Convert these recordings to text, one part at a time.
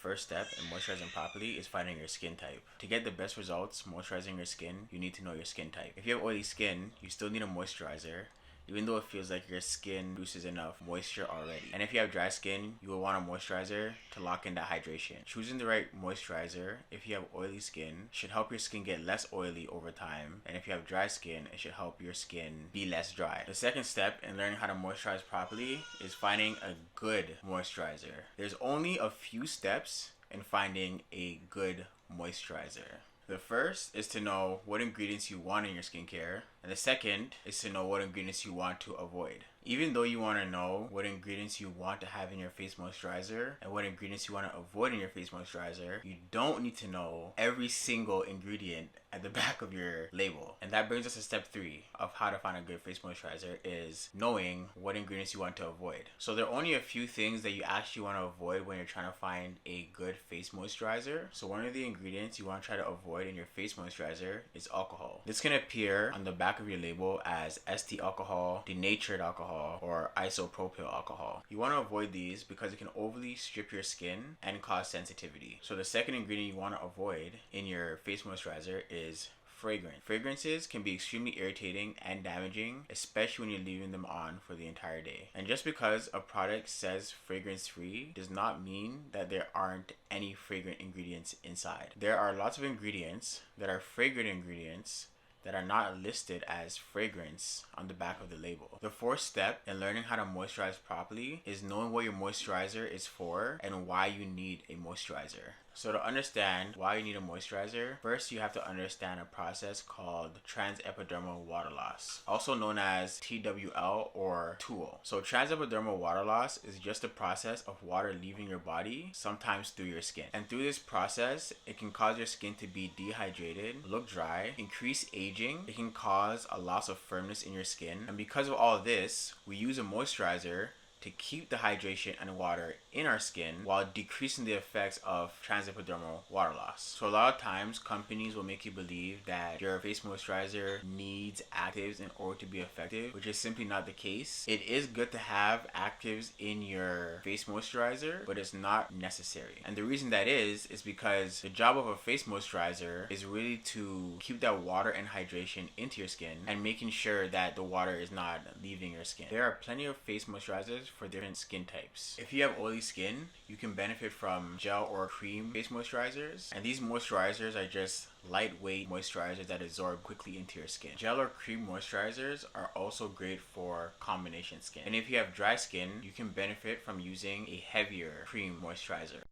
first step in moisturizing properly is finding your skin type. To get the best results moisturizing your skin, you need to know your skin type. If you have oily skin, you still need a moisturizer, even though it feels like your skin produces enough moisture already. And if you have dry skin, you will want a moisturizer to lock in that hydration. Choosing the right moisturizer if you have oily skin should help your skin get less oily over time, and if you have dry skin, it should help your skin be less dry. The second step in learning how to moisturize properly is finding a good moisturizer. There's only a few steps in finding a good moisturizer. The first is to know what ingredients you want in your skincare, and the second is to know what ingredients you want to avoid. Even though you want to know what ingredients you want to have in your face moisturizer and what ingredients you want to avoid in your face moisturizer, you don't need to know every single ingredient at the back of your label. And that brings us to step 3 of how to find a good face moisturizer, is knowing what ingredients you want to avoid. So there are only a few things that you actually want to avoid when you're trying to find a good face moisturizer. So one of the ingredients you want to try to avoid in your face moisturizer is alcohol. This can appear on the back of your label as ST alcohol, denatured alcohol, or isopropyl alcohol. You want to avoid these because it can overly strip your skin and cause sensitivity. So the second ingredient you want to avoid in your face moisturizer is fragrance. Fragrances can be extremely irritating and damaging, especially when you're leaving them on for the entire day. And just because a product says fragrance free does not mean that there aren't any fragrant ingredients inside. There are lots of ingredients that are fragrant ingredients that are not listed as fragrance on the back of the label. The fourth step in learning how to moisturize properly is knowing what your moisturizer is for and why you need a moisturizer. So to understand why you need a moisturizer, first you have to understand a process called transepidermal water loss, also known as TWL or TOOL. So transepidermal water loss is just a process of water leaving your body, sometimes through your skin. And through this process, it can cause your skin to be dehydrated, look dry, increase aging. It can cause a loss of firmness in your skin. And because of all this, we use a moisturizer to keep the hydration and water in our skin while decreasing the effects of transepidermal water loss. So a lot of times companies will make you believe that your face moisturizer needs actives in order to be effective, which is simply not the case. It is good to have actives in your face moisturizer, but it's not necessary. And the reason that is because the job of a face moisturizer is really to keep that water and hydration into your skin and making sure that the water is not leaving your skin. There are plenty of face moisturizers for different skin types. If you have oily skin, you can benefit from gel or cream face moisturizers, and these moisturizers are just lightweight moisturizers that absorb quickly into your skin. Gel or cream moisturizers are also great for combination skin. And if you have dry skin, you can benefit from using a heavier cream moisturizer.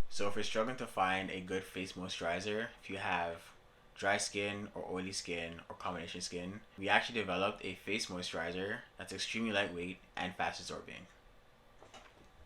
So if you're struggling to find a good face moisturizer, if you have dry skin or oily skin or combination skin, we actually developed a face moisturizer that's extremely lightweight and fast absorbing.